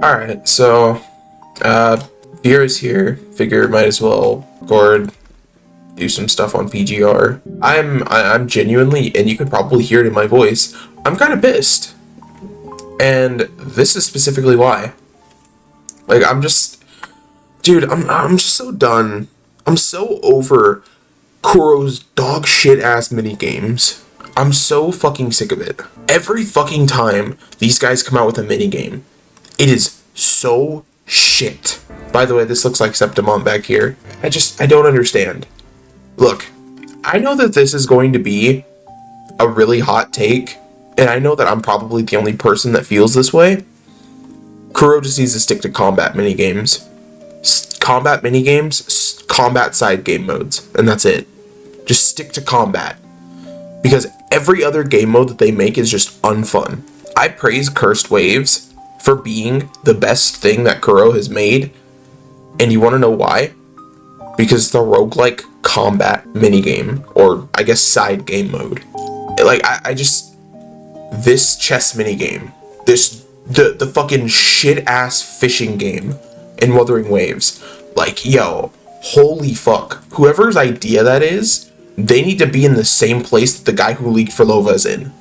Alright, so, Vera's here. Figure might as well record, do some stuff on PGR. I'm genuinely, and you can probably hear it in my voice, I'm kind of pissed. And this is specifically why. Like, dude, I'm just so done. I'm so over Kuro's dog shit ass mini games. I'm so fucking sick of it. Every fucking time these guys come out with a mini game, it is so shit. By the way, this looks like Septimon back here. I don't understand. Look, I know that this is going to be a really hot take, and I know that I'm probably the only person that feels this way. Kuro just needs to stick to combat minigames. Combat minigames, combat side game modes, and that's it. Just stick to combat. Because every other game mode that they make is just unfun. I praise Cursed Waves for being the best thing that Kuro has made. And you want to know why? Because the roguelike combat minigame, or I guess side game mode. Like, this chess minigame, the fucking shit ass fishing game in Wuthering Waves. Like, yo, holy fuck. Whoever's idea that is, they need to be in the same place that the guy who leaked for Lova is in.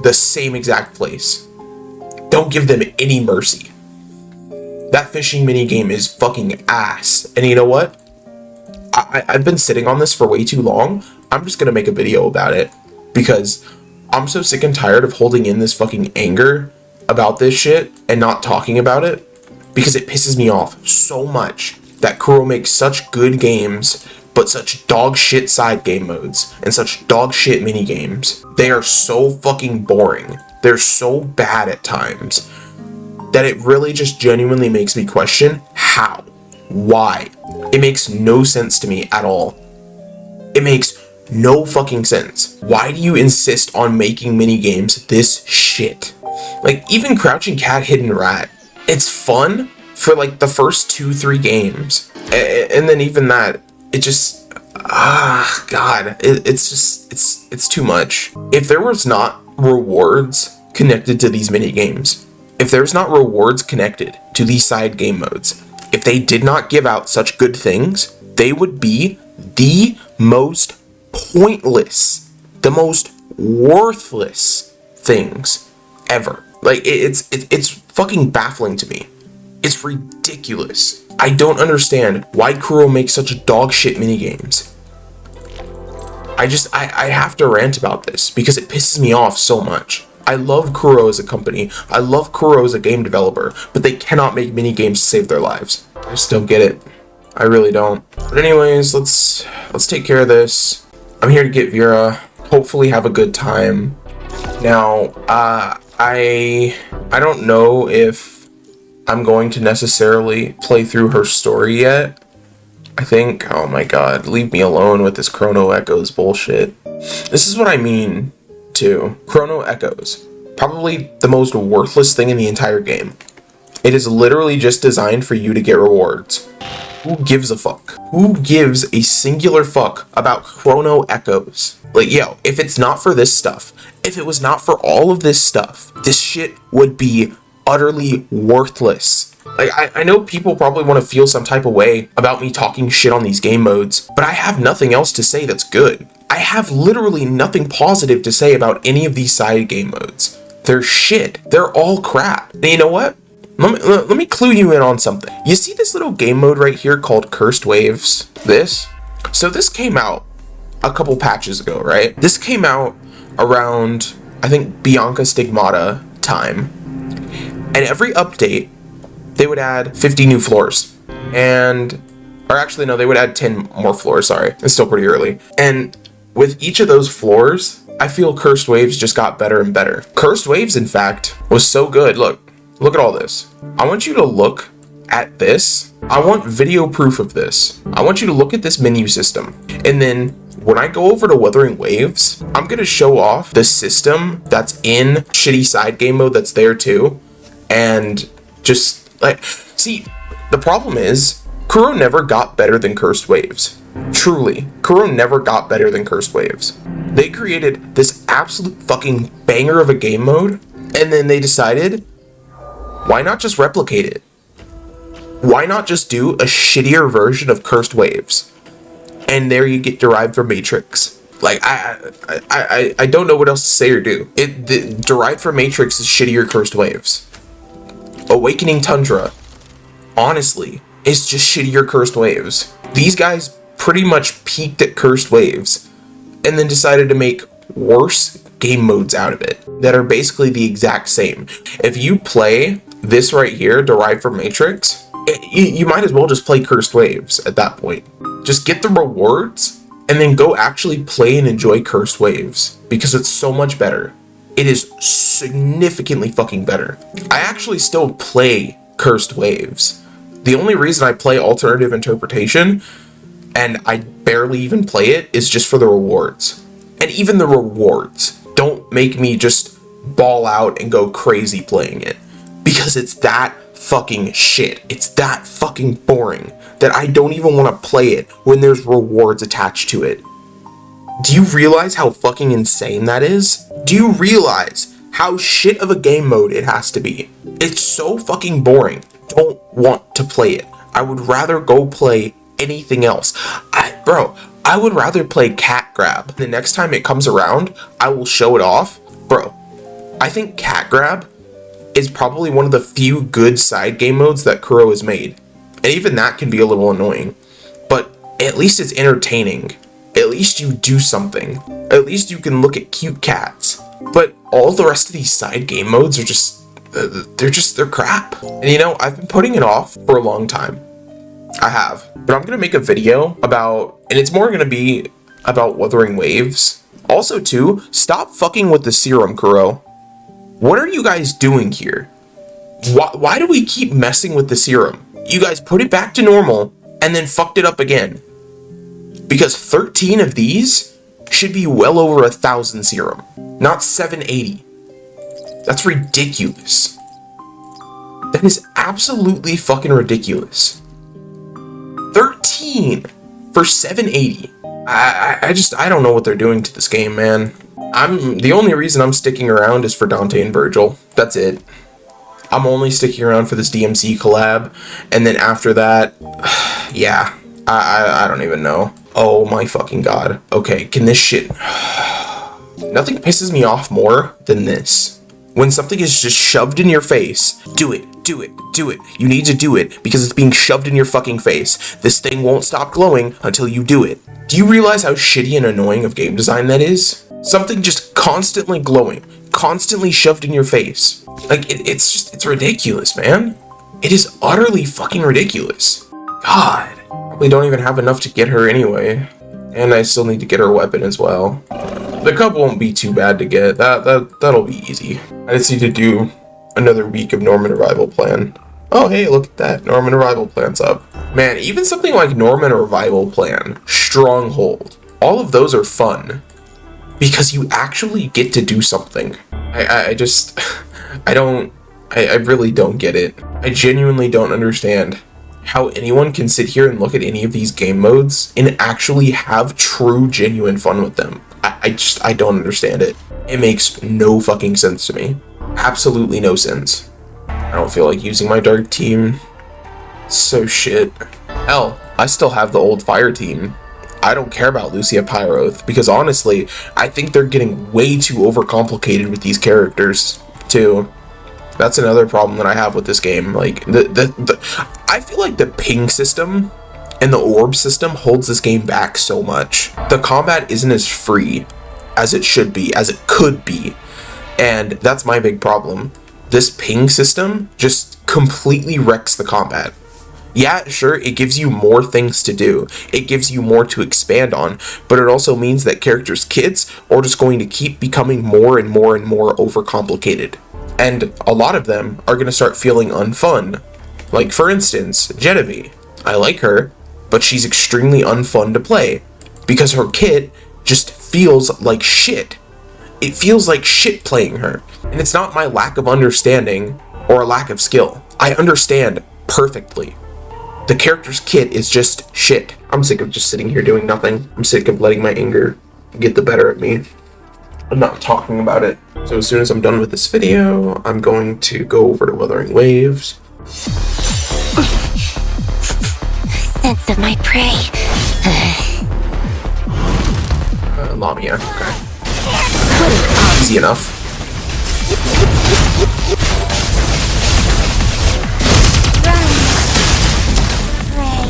The same exact place. Don't give them any mercy. That fishing minigame is fucking ass. And you know what? I've been sitting on this for way too long. I'm just gonna make a video about it. Because I'm so sick and tired of holding in this fucking anger about this shit and not talking about it. Because it pisses me off so much that Kuro makes such good games, but such dog shit side game modes and such dog shit mini games. They are so fucking boring. They're so bad at times that it really just genuinely makes me question how, why. It makes no sense to me at all. It makes no fucking sense. Why do you insist on making mini games this shit? Like, even Crouching Cat, Hidden Rat, it's fun for like the first 2-3 games, and then even that, it just, god, it's too much. If there was not rewards connected to these mini games, if there's not rewards connected to these side game modes, if they did not give out such good things, they would be the most pointless, the most worthless things ever. Like, it's fucking baffling to me. It's ridiculous. I don't understand why Kuro makes such dog shit minigames. I have to rant about this because it pisses me off so much. I love Kuro as a company. I love Kuro as a game developer, but they cannot make minigames to save their lives. I just don't get it. I really don't. But anyways, let's take care of this. I'm here to get Vera. Hopefully have a good time. Now, I don't know if I'm going to necessarily play through her story yet. I think, oh my god, leave me alone with this Chrono Echoes bullshit. This is what I mean, too. Chrono Echoes. Probably the most worthless thing in the entire game. It is literally just designed for you to get rewards. Who gives a fuck? Who gives a singular fuck about Chrono Echoes? Like, yo, if it's not for this stuff, if it was not for all of this stuff, this shit would be utterly worthless. Like, I know people probably want to feel some type of way about me talking shit on these game modes, but I have nothing else to say that's good. I have literally nothing positive to say about any of these side game modes. They're shit. They're all crap. And you know what? Let me clue you in on something. You see this little game mode right here called Cursed Waves? This? So this came out a couple patches ago, right? This came out around, I think, Bianca Stigmata time. And every update, they would add 50 new floors. Or actually, no, they would add 10 more floors, sorry. It's still pretty early. And with each of those floors, I feel Cursed Waves just got better and better. Cursed Waves, in fact, was so good. Look at all this. I want you to look at this. I want video proof of this. I want you to look at this menu system. And then when I go over to Wuthering Waves, I'm going to show off the system that's in shitty side game mode that's there too. And just, like, see, the problem is, Kuro never got better than Cursed Waves. Truly, Kuro never got better than Cursed Waves. They created this absolute fucking banger of a game mode, and then they decided, Why not just replicate it? Why not just do a shittier version of Cursed Waves? And there you get Derived from Matrix. Like, I don't know what else to say or do. Derived from Matrix is shittier Cursed Waves. Awakening Tundra, honestly, is just shittier Cursed Waves. These guys pretty much peaked at Cursed Waves and then decided to make worse game modes out of it that are basically the exact same. If you play this right here, Derived from Matrix, you might as well just play Cursed Waves at that point. Just get the rewards and then go actually play and enjoy Cursed Waves because it's so much better. It is significantly fucking better. I actually still play Cursed Waves. The only reason I play Alternative Interpretation, and I barely even play it, is just for the rewards. And even the rewards don't make me just ball out and go crazy playing it. Because it's that fucking shit. It's that fucking boring that I don't even want to play it when there's rewards attached to it. Do you realize how fucking insane that is? Do you realize how shit of a game mode it has to be? It's so fucking boring. Don't want to play it. I would rather go play anything else. Bro, I would rather play Cat Grab. The next time it comes around, I will show it off. Bro, I think Cat Grab is probably one of the few good side game modes that Kuro has made. And even that can be a little annoying. But at least it's entertaining. At least you do something. At least you can look at cute cats. But all the rest of these side game modes are just... They're crap. And you know, I've been putting it off for a long time. I have. But I'm gonna make a video about... And it's more gonna be about Wuthering Waves. Also, too, stop fucking with the serum, Kuro. What are you guys doing here? Why do we keep messing with the serum? You guys put it back to normal and then fucked it up again. Because 13 of these should be well over 1,000 serum, not 780. That's ridiculous. That is absolutely fucking ridiculous. 13 for 780. I don't know what they're doing to this game, man. The only reason I'm sticking around is for Dante and Virgil. That's it. I'm only sticking around for this DMC collab, and then after that, yeah, I don't even know. Oh my fucking god. Okay, can this shit... Nothing pisses me off more than this. When something is just shoved in your face, do it, do it, do it. You need to do it because it's being shoved in your fucking face. This thing won't stop glowing until you do it. Do you realize how shitty and annoying of game design that is? Something just constantly glowing, constantly shoved in your face. Like, it's ridiculous, man. It is utterly fucking ridiculous. God. We don't even have enough to get her anyway. And I still need to get her weapon as well. The cup won't be too bad to get. That'll be easy. I just need to do another week of Norman Revival Plan. Oh, hey, look at that. Norman Revival Plan's up. Man, even something like Norman Revival Plan, Stronghold, all of those are fun. Because you actually get to do something. I really don't get it. I genuinely don't understand how anyone can sit here and look at any of these game modes and actually have true, genuine fun with them. I don't understand it. It makes no fucking sense to me. Absolutely no sense. I don't feel like using my dark team. So shit. Hell, I still have the old fire team. I don't care about Lucia Pyroth because honestly, I think they're getting way too overcomplicated with these characters too. That's another problem that I have with this game. Like I feel like the ping system and the orb system holds this game back so much. The combat isn't as free as it should be, as it could be. And that's my big problem. This ping system just completely wrecks the combat. Yeah, sure, it gives you more things to do. It gives you more to expand on, but it also means that characters' kits are just going to keep becoming more and more and more overcomplicated. And a lot of them are going to start feeling unfun. Like, for instance, Genevieve. I like her, but she's extremely unfun to play because her kit just feels like shit. It feels like shit playing her. And it's not my lack of understanding or a lack of skill. I understand perfectly. The character's kit is just shit. I'm sick of just sitting here doing nothing. I'm sick of letting my anger get the better of me. I'm not talking about it. So as soon as I'm done with this video, I'm going to go over to Wuthering Waves. Sense of my prey. Lamia, okay. Easy enough. Run. Prey.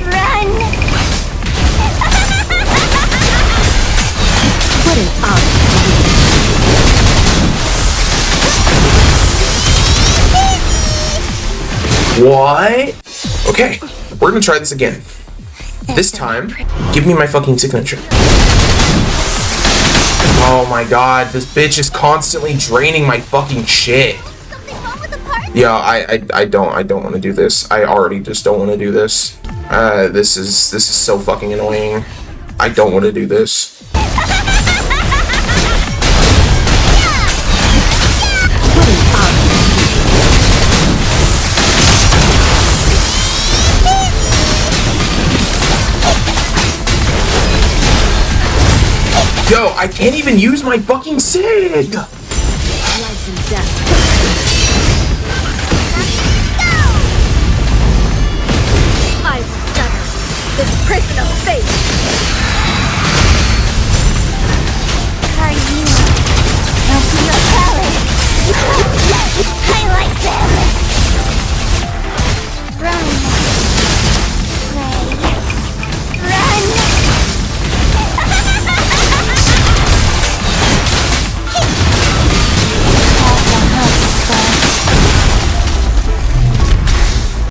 Run. What an odd. What? Okay, we're gonna try this again. This time, give me my fucking signature. Oh my god, this bitch is constantly draining my fucking shit. Yeah, I don't want to do this. I already just don't want to do this. This is so fucking annoying. I don't want to do this. Yo, I can't even use my fucking SIG! I will sever this prison of fate! Are you... Open your palate! I like them! Run! Play! Run!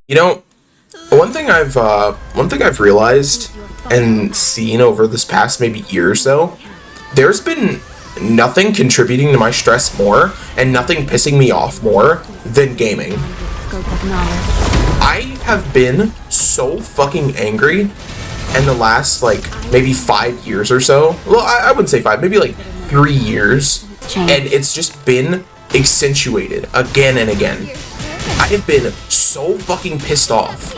You know, one thing I've realized and seen over this past maybe year or so, there's been nothing contributing to my stress more and nothing pissing me off more than gaming. I have been so fucking angry in the last like maybe 5 years or so. Well, I wouldn't say 5, maybe like 3 years, and it's just been accentuated again and again. I have been so fucking pissed off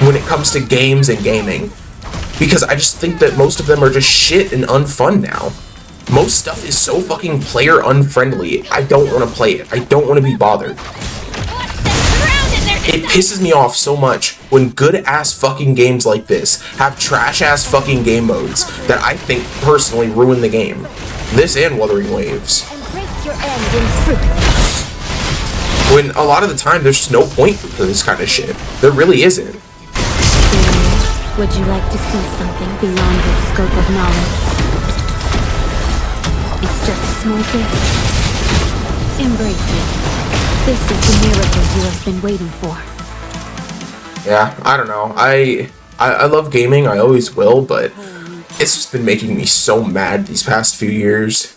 when it comes to games and gaming, because I just think that most of them are just shit and unfun now. Most stuff is so fucking player unfriendly. I don't want to play it. I don't want to be bothered. It pisses me off so much when good ass fucking games like this have trash ass fucking game modes that I think personally ruin the game. This and Wuthering Waves. When a lot of the time there's just no point for this kind of shit. There really isn't. Would you like to see something beyond your scope of knowledge? It's just a small thing. Embrace it. This is the miracle you have been waiting for. Yeah, I don't know. I love gaming, I always will, but it's just been making me so mad these past few years.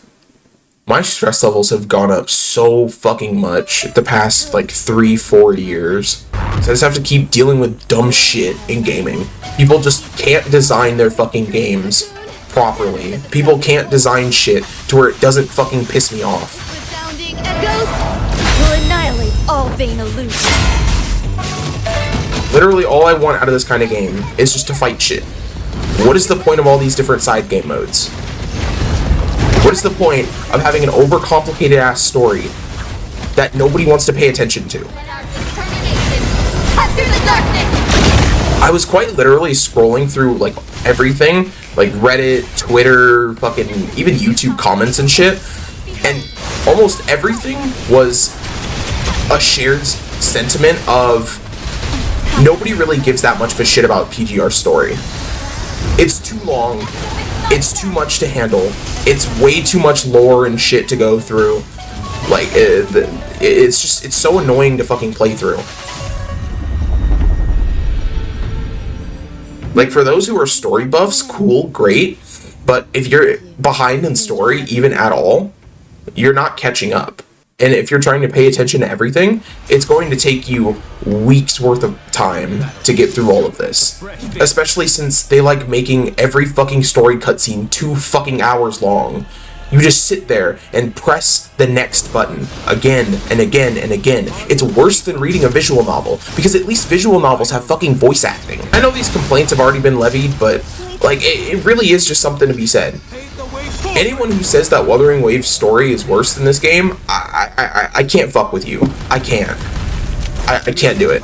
My stress levels have gone up so fucking much the past like 3-4 years. So I just have to keep dealing with dumb shit in gaming. People just can't design their fucking games properly. People can't design shit to where it doesn't fucking piss me off. Resounding echoes will annihilate all vain illusions. Literally all I want out of this kind of game is just to fight shit. What is the point of all these different side game modes? What is the point of having an overcomplicated ass story that nobody wants to pay attention to? I was quite literally scrolling through like everything, like Reddit, Twitter, fucking even YouTube comments and shit, and almost everything was a shared sentiment of nobody really gives that much of a shit about PGR's story. It's too long. It's too much to handle. It's way too much lore and shit to go through. Like, it's so annoying to fucking play through. Like, for those who are story buffs, cool, great. But if you're behind in story, even at all, you're not catching up. And if you're trying to pay attention to everything, it's going to take you weeks worth of time to get through all of this. Especially since they like making every fucking story cutscene 2 fucking hours long. You just sit there and press the next button again and again and again. It's worse than reading a visual novel, because at least visual novels have fucking voice acting. I know these complaints have already been levied, but like it really is just something to be said. Anyone who says that Wuthering Wave's story is worse than this game, I can't fuck with you. I can't. I can't do it.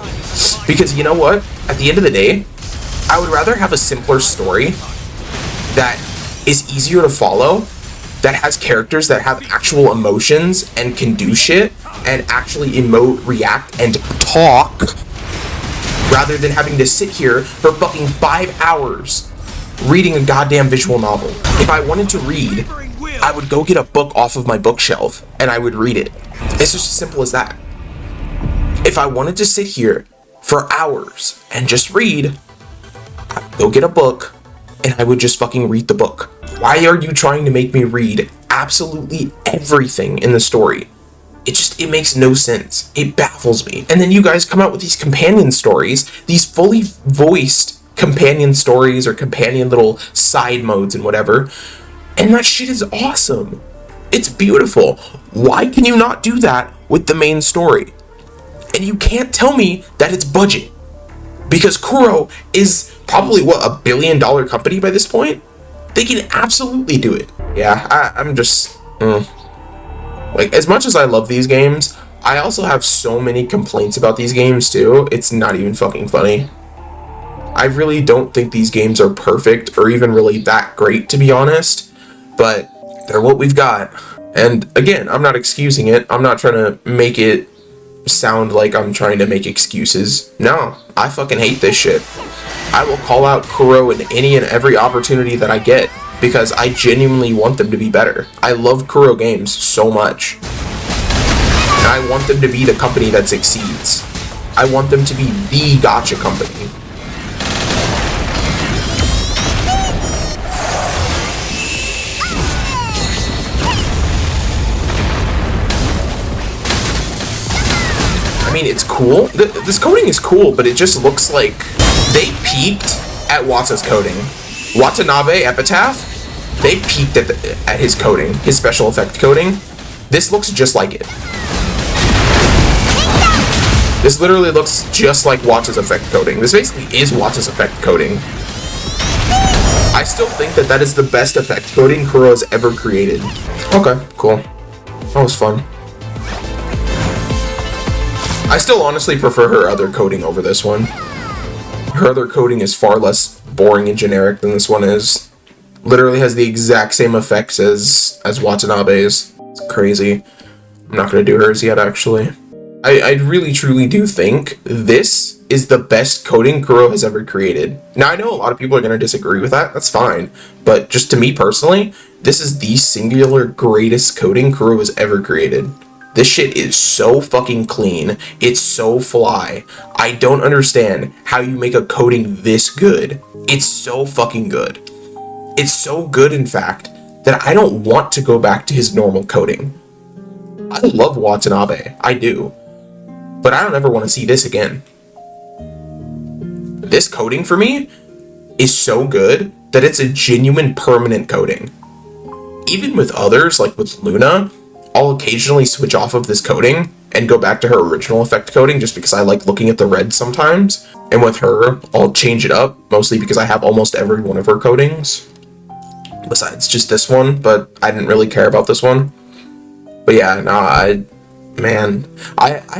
Because you know what? At the end of the day, I would rather have a simpler story that is easier to follow, that has characters that have actual emotions and can do shit and actually emote, react, and talk, rather than having to sit here for fucking 5 hours reading a goddamn visual novel. If I wanted to read, I would go get a book off of my bookshelf and I would read it. It's just as simple as that. If I wanted to sit here for hours and just read, I'd go get a book and I would just fucking read the book. Why are you trying to make me read absolutely everything in the story? It makes no sense. It baffles me. And then you guys come out with these companion stories, these fully voiced companion stories or companion little side modes and whatever, and that shit is awesome. It's beautiful. Why can you not do that with the main story? And you can't tell me that it's budget, because Kuro is probably what, $1 billion company by this point. They can absolutely do it. Yeah, I'm just like, as much as I love these games, I also have so many complaints about these games too. It's not even fucking funny. I really don't think these games are perfect or even really that great, to be honest, but they're what we've got. And again, I'm not excusing it. I'm not trying to make it sound like I'm trying to make excuses. No, I fucking hate this shit. I will call out Kuro in any and every opportunity that I get, because I genuinely want them to be better. I love Kuro games so much. And I want them to be the company that succeeds. I want them to be the gacha company. I mean, it's cool. This coding is cool, but it just looks like they peaked at Wata's coding. Watanabe Epitaph, they peaked at his coding, his special effect coding. This looks just like it. This literally looks just like Wata's effect coding. This basically is Wata's effect coding. I still think that that is the best effect coding Kuro has ever created. Okay, cool. That was fun. I still honestly prefer her other coding over this one. Her other coding is far less boring and generic than this one is. Literally has the exact same effects as Watanabe's. It's crazy. I'm not gonna do hers yet, actually. I really truly do think this is the best coding Kuro has ever created. Now, I know a lot of people are gonna disagree with that. That's fine. But just to me personally, this is the singular greatest coding Kuro has ever created. This shit is so fucking clean. It's so fly. I don't understand how you make a coding this good. It's so fucking good. It's so good, in fact, that I don't want to go back to his normal coding. I love Watanabe. I do. But I don't ever want to see this again. This coding for me is so good that it's a genuine permanent coding. Even with others, like with Luna, I'll occasionally switch off of this coding and go back to her original effect coding just because I like looking at the red sometimes. And with her, I'll change it up, mostly because I have almost every one of her codings. Besides just this one, but I didn't really care about this one. But yeah, no, I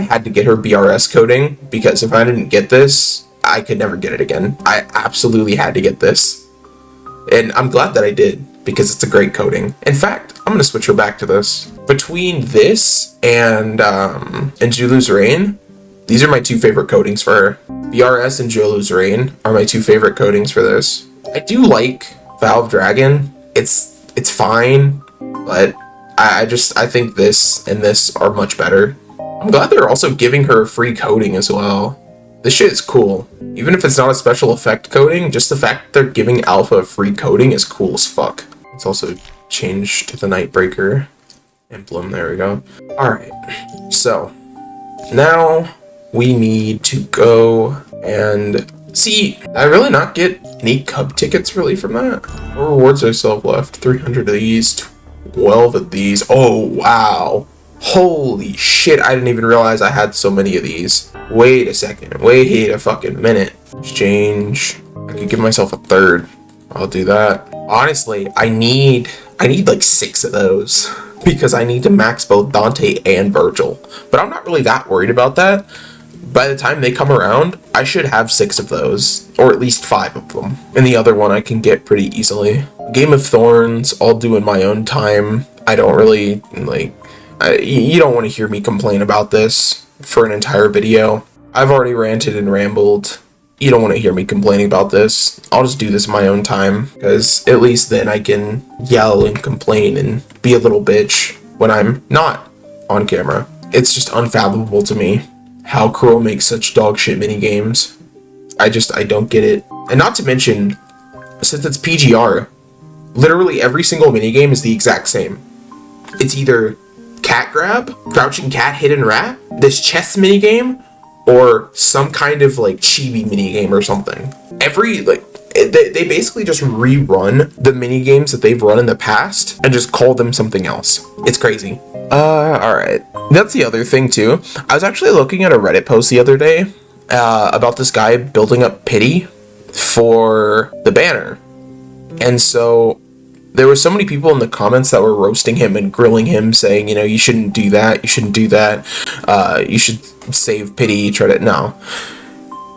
had to get her BRS coding, because if I didn't get this, I could never get it again. I absolutely had to get this. And I'm glad that I did, because it's a great coding. In fact, I'm going to switch her back to this. Between this and Julu's Reign, these are my two favorite codings for her. BRS and Julu's Reign are my two favorite codings for this. I do like Valve Dragon. It's fine, but I think this and this are much better. I'm glad they're also giving her free coding as well. This shit is cool. Even if it's not a special effect coding, just the fact that they're giving Alpha free coding is cool as fuck. Let's also change to the Nightbreaker emblem. There we go. Alright, so now we need to go and see. Did I really not get any Cub tickets really from that? What rewards do I still have left? 300 of these, 12 of these. Oh, wow. Holy shit, I didn't even realize I had so many of these. Wait a second. Wait a fucking minute. Exchange. I could give myself a third. I'll do that. Honestly, I need I need like 6 of those because I need to max both Dante and Virgil. But I'm not really that worried about that. By the time they come around, I should have 6 of those, or at least 5 of them. And the other one I can get pretty easily. Game of Thorns, I'll do in my own time. I don't really, like, you don't want to hear me complain about this for an entire video. I've already ranted and rambled. You don't want to hear me complaining about this. I'll just do this in my own time, because at least then I can yell and complain and be a little bitch when I'm not on camera. It's just unfathomable to me how Crow makes such dog shit minigames. I don't get it. And not to mention, since it's PGR, literally every single minigame is the exact same. It's either cat grab, crouching cat, hidden rat, this chess minigame, or some kind of like chibi minigame or something. They basically just rerun the minigames that they've run in the past and just call them something else. It's crazy. Alright. That's the other thing too. I was actually looking at a Reddit post the other day about this guy building up pity for the banner. And so there were so many people in the comments that were roasting him and grilling him, saying, you know, you shouldn't do that, you shouldn't do that, you should save pity, no.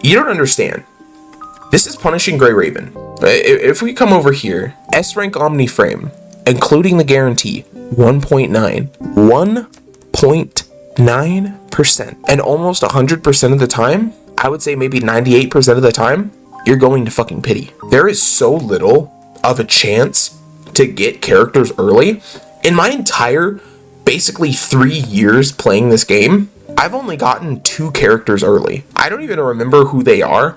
You don't understand. This is punishing Grey Raven. If we come over here, S-rank Omniframe, including the guarantee, 1.9. 1.9%. And almost 100% of the time, I would say maybe 98% of the time, you're going to fucking pity. There is so little of a chance to get characters early. In my entire, basically 3 years playing this game, I've only gotten 2 characters early. I don't even remember who they are.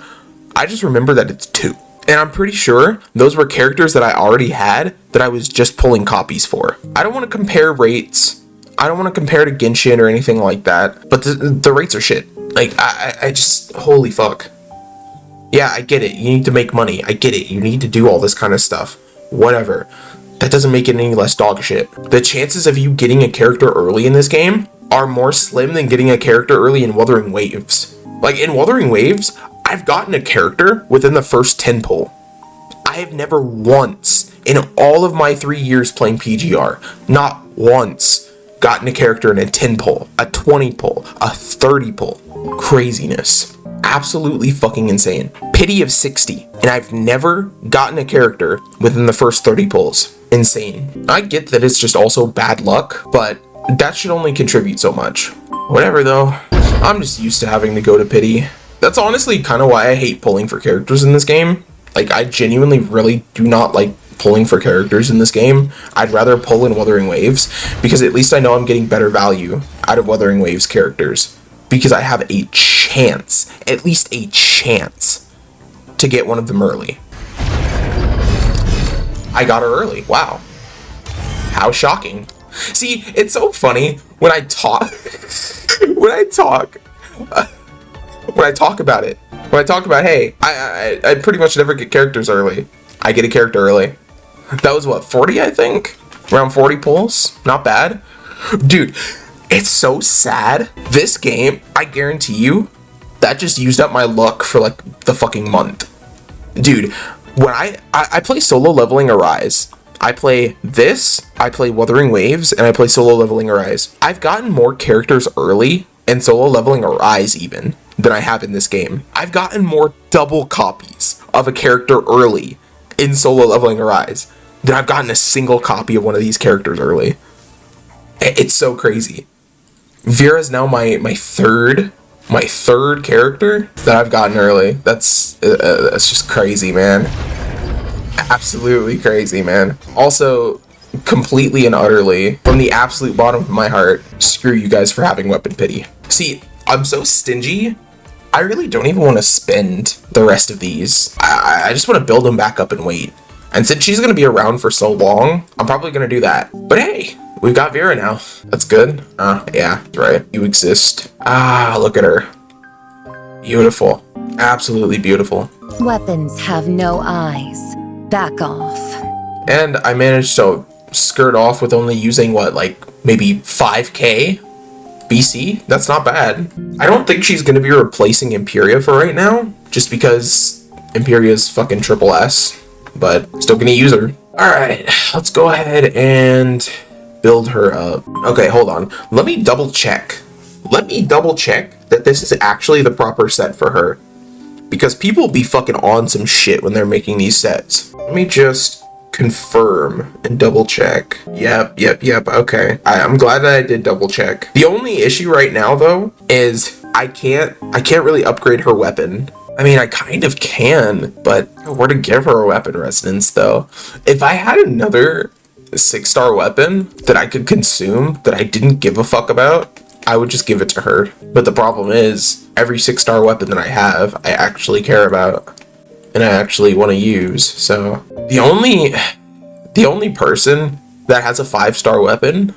I just remember that it's 2. And I'm pretty sure those were characters that I already had that I was just pulling copies for. I don't want to compare rates. I don't want to compare to Genshin or anything like that. But the rates are shit. Like, I just, holy fuck. Yeah, I get it. You need to make money. I get it. You need to do all this kind of stuff. Whatever. That doesn't make it any less dog shit. The chances of you getting a character early in this game are more slim than getting a character early in Wuthering Waves. Like, in Wuthering Waves, I've gotten a character within the first 10 pull. I have never once, in all of my 3 years playing PGR, not once gotten a character in a 10 pull, a 20 pull, a 30 pull. Craziness. Absolutely fucking insane. Pity of 60, and I've never gotten a character within the first 30 pulls. Insane. I get that it's just also bad luck, but that should only contribute so much. Whatever though, I'm just used to having to go to pity. That's honestly kind of why I hate pulling for characters in this game. Like, I genuinely really do not like pulling for characters in this game. I'd rather pull in Wuthering Waves, because at least I know I'm getting better value out of Wuthering Waves characters. Because I have a chance, at least a chance, to get one of them early. I got her early. Wow. How shocking. See, it's so funny when I talk about it. When I talk about, hey, I pretty much never get characters early. I get a character early. That was what, 40, I think? Around 40 pulls? Not bad. Dude, it's so sad. This game, I guarantee you, that just used up my luck for like the fucking month. Dude, when I play solo leveling Arise, I play this, I play Wuthering Waves, and I play solo leveling Arise. I've gotten more characters early in solo leveling Arise even than I have in this game. I've gotten more double copies of a character early in solo leveling Arise than I've gotten a single copy of one of these characters early. It's so crazy. Vera's now my third character that I've gotten early. That's just crazy, man. Absolutely crazy, man. Also, completely and utterly, from the absolute bottom of my heart, screw you guys for having weapon pity. See, I'm so stingy, I really don't even want to spend the rest of these. I just want to build them back up and wait. And since she's going to be around for so long, I'm probably going to do that. But hey, we've got Vera now. That's good. Yeah, that's right. You exist. Look at her. Beautiful. Absolutely beautiful. Weapons have no eyes. Back off. And I managed to skirt off with only using, what, like, maybe 5k BC? That's not bad. I don't think she's going to be replacing Imperia for right now, just because Imperia's fucking triple S, but still going to use her. Alright, let's go ahead and build her up. Okay, hold on. Let me double check. Let me double check that this is actually the proper set for her. Because people be fucking on some shit when they're making these sets. Let me just confirm and double check. Yep, okay. I'm glad that I did double check. The only issue right now though is I can't really upgrade her weapon. I mean, I kind of can, but where to give her a weapon resonance though? If I had another 6-star weapon that I could consume that I didn't give a fuck about, I would just give it to her. But the problem is, every 6-star weapon that I have, I actually care about and I actually want to use. So the only person that has a 5-star weapon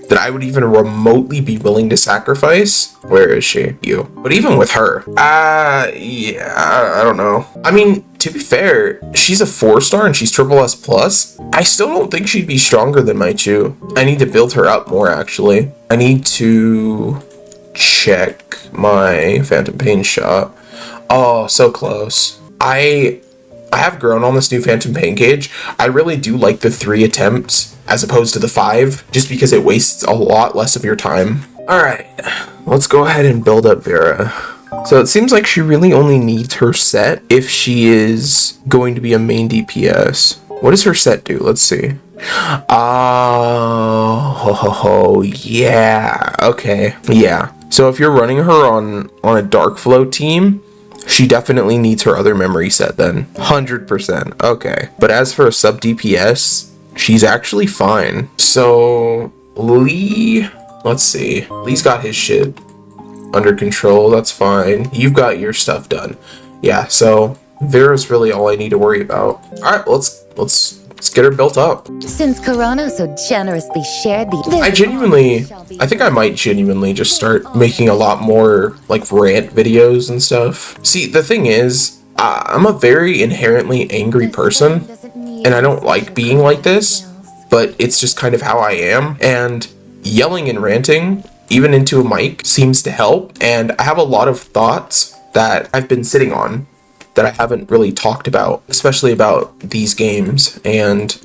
that I would even remotely be willing to sacrifice, where is she? You. But even with her, yeah, I don't know. I mean, to be fair, she's a 4-star and she's triple S plus. I still don't think she'd be stronger than my Chu. I need to build her up more, actually. I need to check my Phantom Pain shot. Oh, so close. I have grown on this new Phantom Pain gauge. I really do like the 3 attempts as opposed to the 5, just because it wastes a lot less of your time. Alright, let's go ahead and build up Vera. So it seems like she really only needs her set if she is going to be a main DPS. What does her set do? Let's see. Oh, yeah. Okay, yeah. So if you're running her on a Dark Flow team, she definitely needs her other memory set then. 100%. Okay. But as for a sub DPS, she's actually fine. So Lee, let's see. Lee's got his shit under control. That's fine. You've got your stuff done. Yeah, so Vera's really all I need to worry about. All right, let's get her built up. Since Corano so generously shared the... I think I might genuinely just start making a lot more, like, rant videos and stuff. See, the thing is, I'm a very inherently angry person, and I don't like being like this, but it's just kind of how I am, and yelling and ranting, even into a mic, seems to help, and I have a lot of thoughts that I've been sitting on that I haven't really talked about, especially about these games, and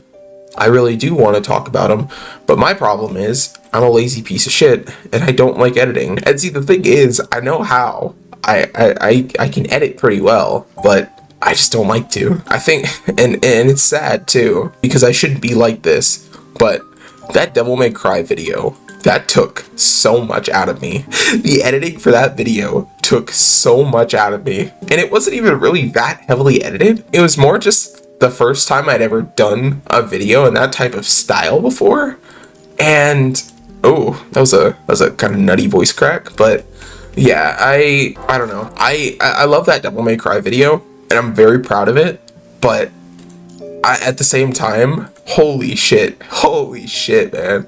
I really do want to talk about them, but my problem is I'm a lazy piece of shit and I don't like editing. And see, the thing is, I know how. I can edit pretty well, but I just don't like to. I think, and it's sad too, because I shouldn't be like this, but that Devil May Cry video, that took so much out of me. The editing for that video took so much out of me. And it wasn't even really that heavily edited. It was more just the first time I'd ever done a video in that type of style before. And, oh, that was a kind of nutty voice crack. But yeah, I don't know. I love that Devil May Cry video, and I'm very proud of it. But at the same time, holy shit, man.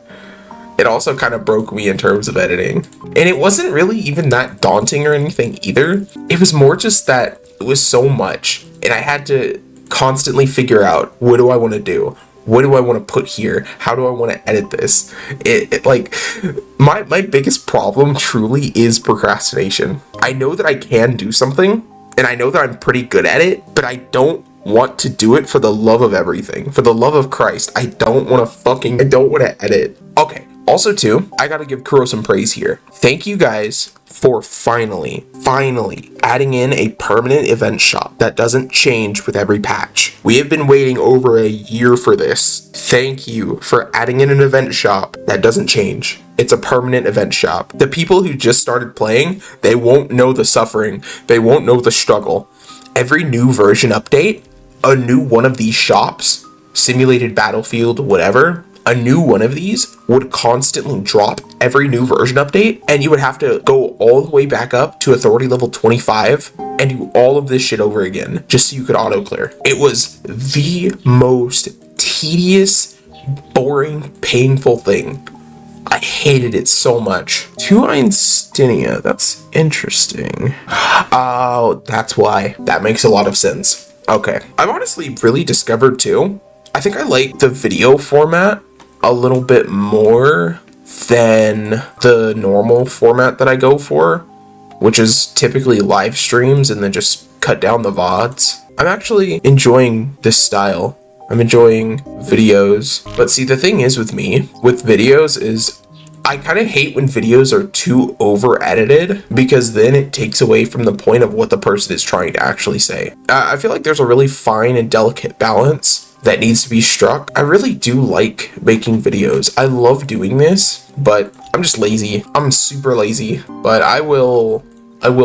It also kind of broke me in terms of editing. And it wasn't really even that daunting or anything either. It was more just that it was so much. And I had to constantly figure out, what do I want to do? What do I want to put here? How do I want to edit this? It like, my biggest problem truly is procrastination. I know that I can do something, and I know that I'm pretty good at it, but I don't want to do it for the love of everything. For the love of Christ, I don't want to edit. Okay. Also, too, I gotta give Kuro some praise here. Thank you guys for finally adding in a permanent event shop that doesn't change with every patch. We have been waiting over a year for this. Thank you for adding in an event shop that doesn't change. It's a permanent event shop. The people who just started playing, they won't know the suffering. They won't know the struggle. Every new version update, a new one of these shops, simulated battlefield, whatever, a new one of these would constantly drop every new version update, and you would have to go all the way back up to authority level 25 and do all of this shit over again just so you could auto clear. It was the most tedious, boring, painful thing. I hated it so much. 2 Einsteinium, that's interesting. Oh, that's why. That makes a lot of sense. Okay. I've honestly really discovered too, I think I like the video format a little bit more than the normal format that I go for, which is typically live streams and then just cut down the VODs. I'm actually enjoying this style I'm enjoying videos. But see, the thing is with me, with videos is I kind of hate when videos are too over edited, because then it takes away from the point of what the person is trying to actually say. I feel like there's a really fine and delicate balance that needs to be struck. I really do like making videos. I love doing this, but I'm just lazy. I'm super lazy, but I will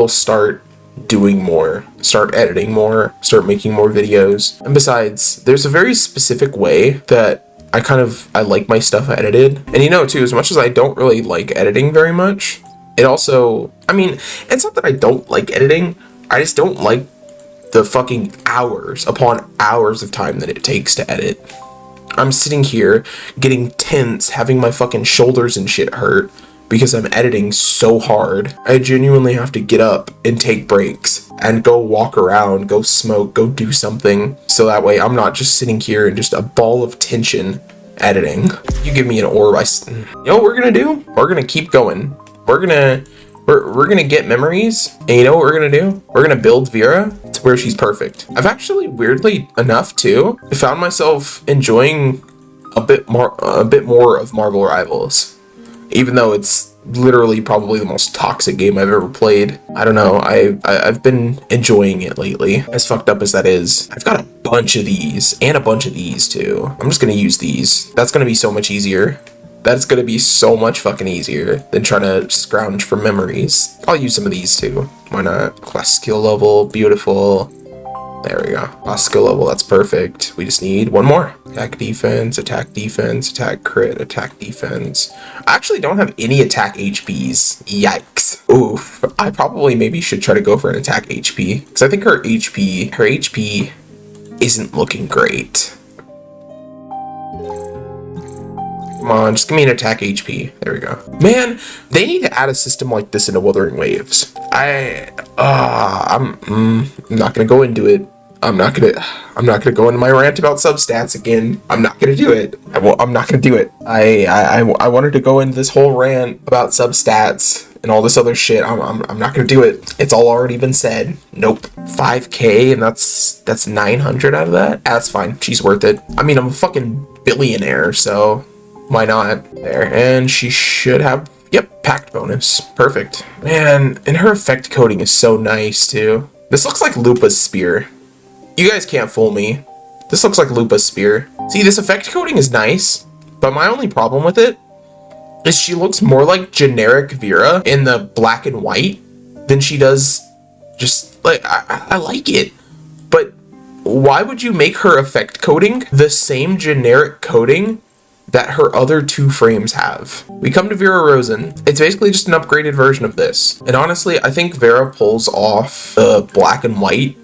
start doing more, start editing more, start making more videos. And besides, there's a very specific way that I like my stuff edited. And you know, too, as much as I don't really like editing very much, it also, I mean, it's not that I don't like editing, I just don't like the fucking hours upon hours of time that it takes to edit. I'm sitting here getting tense, having my fucking shoulders and shit hurt because I'm editing so hard. I genuinely have to get up and take breaks and go walk around, go smoke, go do something, so that way I'm not just sitting here in just a ball of tension editing. You give me an orb, you know what we're gonna do? We're gonna keep going. We're gonna get memories, and you know what we're gonna do? We're gonna build Vera to where she's perfect. I've actually, weirdly enough too, found myself enjoying a bit more of Marvel Rivals, even though it's literally probably the most toxic game I've ever played. I don't know, I've been enjoying it lately. As fucked up as that is, I've got a bunch of these, and a bunch of these too. I'm just gonna use these. That's gonna be so much easier. That's gonna be so much fucking easier than trying to scrounge for memories. I'll use some of these too. Why not? Class skill level, beautiful. There we go. Class skill level, that's perfect. We just need one more. Attack defense, attack defense, attack crit, attack defense. I actually don't have any attack HPs. Yikes. Oof. I probably maybe should try to go for an attack HP, because I think her HP isn't looking great. Come on, just give me an attack HP. There we go. Man, they need to add a system like this into Wuthering Waves. I'm not gonna go into it. I'm not gonna go into my rant about substats again. I'm not gonna do it. I'm not gonna do it. I wanted to go into this whole rant about substats and all this other shit. I'm not gonna do it. It's all already been said. Nope. 5K, and that's 900 out of that. That's fine. She's worth it. I mean, I'm a fucking billionaire, so why not? There, and she should have, yep, packed bonus. Perfect. Man, and her effect coding is so nice too. This looks like Lupa's spear. You guys can't fool me. This looks like Lupa's spear. See, this effect coding is nice, but my only problem with it is she looks more like generic Vera in the black and white than she does just, like, I like it, but why would you make her effect coding the same generic coding that her other two frames have? We come to Vera Rosen. It's basically just an upgraded version of this. And honestly, I think Vera pulls off the black and white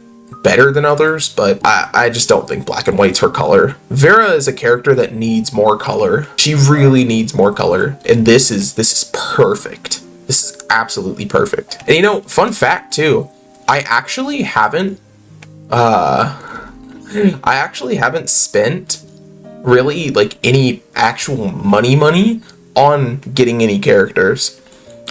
better than others, but I just don't think black and white's her color. Vera is a character that needs more color. She really needs more color. And this is perfect. This is absolutely perfect. And you know, fun fact too, I actually haven't spent really like any actual money on getting any characters.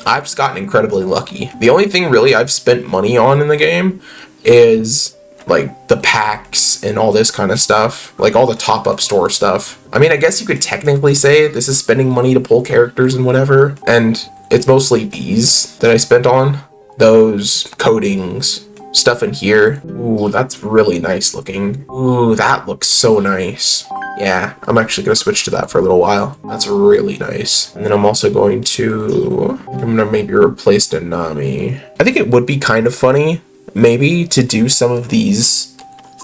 I've just gotten incredibly lucky. The only thing really I've spent money on in the game is like the packs and all this kind of stuff, like all the top-up store stuff. I mean, I guess you could technically say this is spending money to pull characters and whatever, and it's mostly these that I spent on. Those coatings, stuff in here. Ooh, that's really nice looking. Ooh, that looks so nice. Yeah, I'm actually gonna switch to that for a little while. That's really nice. And then I'm also going to, maybe replace Nami. I think it would be kind of funny maybe to do some of these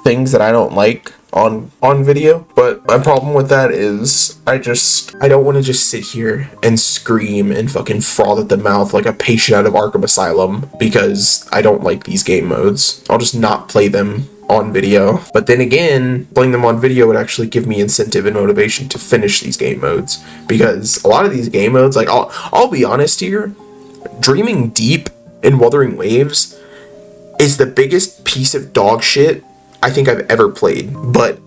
things that I don't like on video, but my problem with that is I don't want to just sit here and scream and fucking froth at the mouth like a patient out of Arkham Asylum because I don't like these game modes. I'll just not play them on video. But then again, playing them on video would actually give me incentive and motivation to finish these game modes, because a lot of these game modes, like I'll be honest here, Dreaming Deep in Wuthering Waves is the biggest piece of dog shit I think I've ever played, but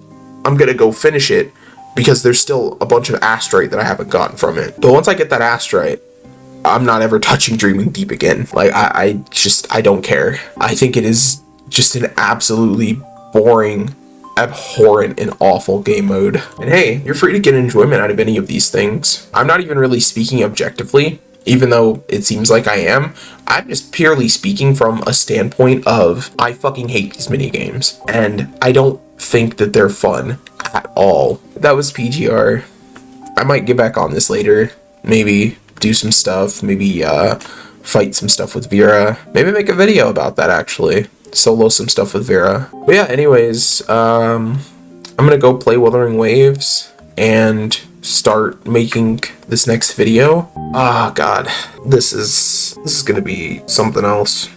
I'm gonna go finish it because there's still a bunch of astrite that I haven't gotten from it. But once I get that astrite, I'm not ever touching Dreaming Deep again. Like, I don't care. I think it is just an absolutely boring abhorrent and awful game mode. And hey, you're free to get enjoyment out of any of these things. I'm not even really speaking objectively, even though it seems like I am. I'm just purely speaking from a standpoint of I fucking hate these mini games, and I don't think that they're fun at all. That was PGR. I might get back on this later. Maybe do some stuff. Maybe fight some stuff with Vera. Maybe make a video about that, actually. Solo some stuff with Vera. But yeah, anyways, I'm gonna go play Wuthering Waves and start making this next video. Ah, God. This is gonna be something else.